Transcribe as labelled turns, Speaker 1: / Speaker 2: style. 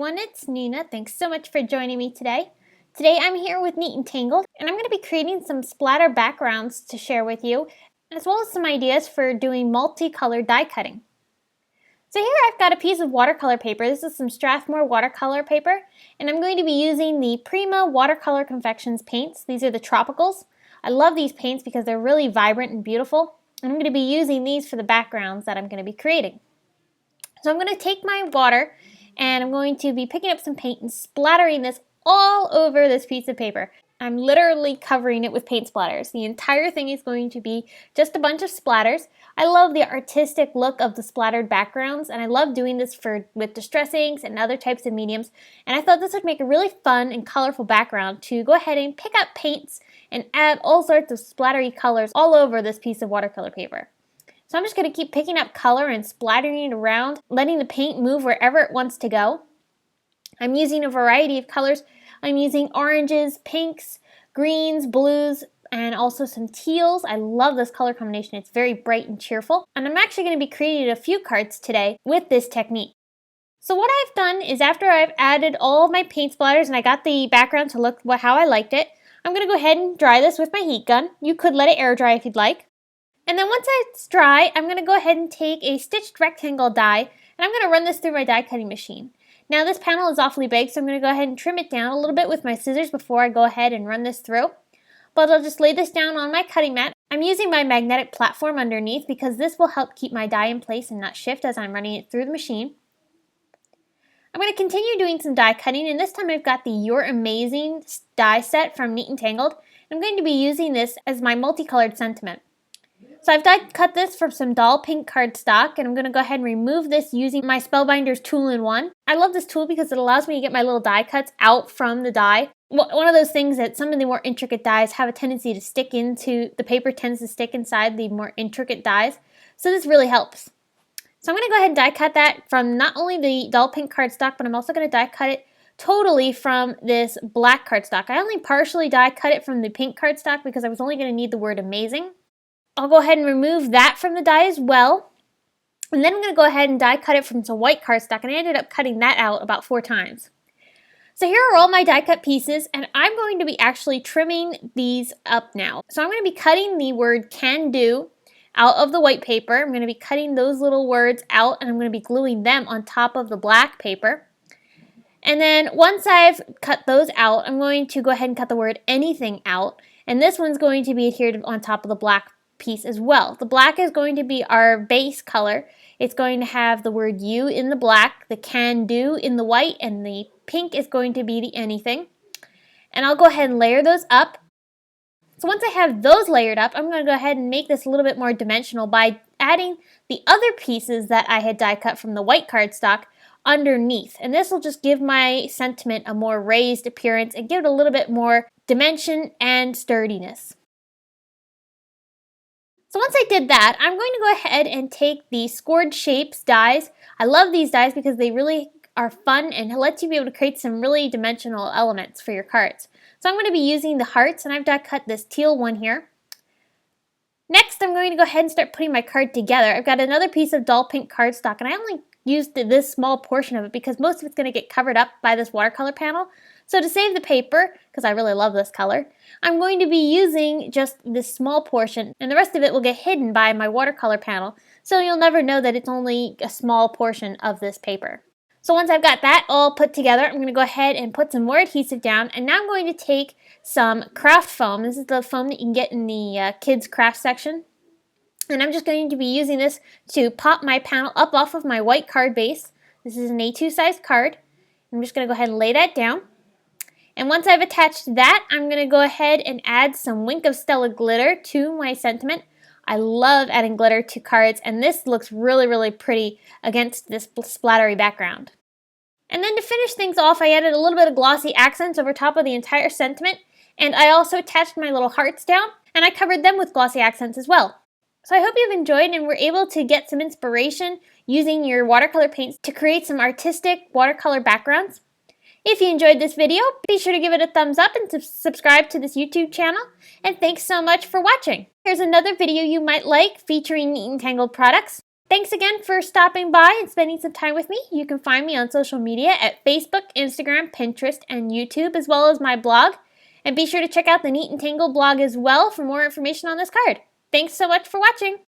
Speaker 1: everyone, it's Nina. Thanks so much for joining me today. Today I'm here with Neat and Tangled, and I'm going to be creating some splatter backgrounds to share with you, as well as some ideas for doing multicolored die cutting. So here I've got a piece of watercolor paper. This is some Strathmore watercolor paper, and I'm going to be using the Prima Watercolor Confections paints. These are the Tropicals. I love these paints because they're really vibrant and beautiful, and I'm going to be using these for the backgrounds that I'm going to be creating. So I'm going to take my water and I'm going to be picking up some paint and splattering this all over this piece of paper. I'm literally covering it with paint splatters. The entire thing is going to be just a bunch of splatters. I love the artistic look of the splattered backgrounds, and I love doing this with distress inks and other types of mediums, and I thought this would make a really fun and colorful background to go ahead and pick up paints and add all sorts of splattery colors all over this piece of watercolor paper. So I'm just going to keep picking up color and splattering it around, letting the paint move wherever it wants to go. I'm using a variety of colors. I'm using oranges, pinks, greens, blues, and also some teals. I love this color combination. It's very bright and cheerful. And I'm actually going to be creating a few cards today with this technique. So what I've done is after I've added all of my paint splatters and I got the background to look how I liked it, I'm going to go ahead and dry this with my heat gun. You could let it air dry if you'd like. And then once it's dry, I'm going to go ahead and take a stitched rectangle die, and I'm going to run this through my die cutting machine. Now this panel is awfully big, so I'm going to go ahead and trim it down a little bit with my scissors before I go ahead and run this through. But I'll just lay this down on my cutting mat. I'm using my magnetic platform underneath because this will help keep my die in place and not shift as I'm running it through the machine. I'm going to continue doing some die cutting, and this time I've got the You're Amazing die set from Neat and Tangled. I'm going to be using this as my multicolored sentiment. So I've die cut this from some doll pink cardstock, and I'm going to go ahead and remove this using my Spellbinders tool-in-one. I love this tool because it allows me to get my little die cuts out from the die. One of those things that some of the more intricate dies have a tendency to stick into, the paper tends to stick inside the more intricate dies, so this really helps. So I'm going to go ahead and die cut that from not only the doll pink cardstock, but I'm also going to die cut it totally from this black cardstock. I only partially die cut it from the pink cardstock because I was only going to need the word amazing. I'll go ahead and remove that from the die as well. And then I'm going to go ahead and die cut it from some white cardstock, and I ended up cutting that out about 4 times. So here are all my die cut pieces, and I'm going to be actually trimming these up now. So I'm going to be cutting the word can do out of the white paper. I'm going to be cutting those little words out, and I'm going to be gluing them on top of the black paper. And then once I've cut those out, I'm going to go ahead and cut the word anything out, and this one's going to be adhered on top of the black piece as well. The black is going to be our base color. It's going to have the word you in the black, the can do in the white, and the pink is going to be the anything. And I'll go ahead and layer those up. So once I have those layered up, I'm going to go ahead and make this a little bit more dimensional by adding the other pieces that I had die cut from the white cardstock underneath. And this will just give my sentiment a more raised appearance and give it a little bit more dimension and sturdiness. So once I did that, I'm going to go ahead and take the Scored Shapes dies. I love these dies because they really are fun and it lets you be able to create some really dimensional elements for your cards. So I'm going to be using the hearts, and I've die cut this teal one here. Next, I'm going to go ahead and start putting my card together. I've got another piece of doll pink cardstock, and I only used this small portion of it because most of it's going to get covered up by this watercolor panel. So to save the paper, because I really love this color, I'm going to be using just this small portion, and the rest of it will get hidden by my watercolor panel, so you'll never know that it's only a small portion of this paper. So once I've got that all put together, I'm going to go ahead and put some more adhesive down, and now I'm going to take some craft foam. This is the foam that you can get in the kids craft section. And I'm just going to be using this to pop my panel up off of my white card base. This is an A2 size card. I'm just going to go ahead and lay that down. And once I've attached that, I'm going to go ahead and add some Wink of Stella glitter to my sentiment. I love adding glitter to cards, and this looks really, really pretty against this splattery background. And then to finish things off, I added a little bit of glossy accents over top of the entire sentiment, and I also attached my little hearts down, and I covered them with glossy accents as well. So I hope you've enjoyed and were able to get some inspiration using your watercolor paints to create some artistic watercolor backgrounds. If you enjoyed this video, be sure to give it a thumbs up and subscribe to this YouTube channel. And thanks so much for watching. Here's another video you might like featuring Neat and Tangled products. Thanks again for stopping by and spending some time with me. You can find me on social media at Facebook, Instagram, Pinterest, and YouTube, as well as my blog. And be sure to check out the Neat and Tangled blog as well for more information on this card. Thanks so much for watching!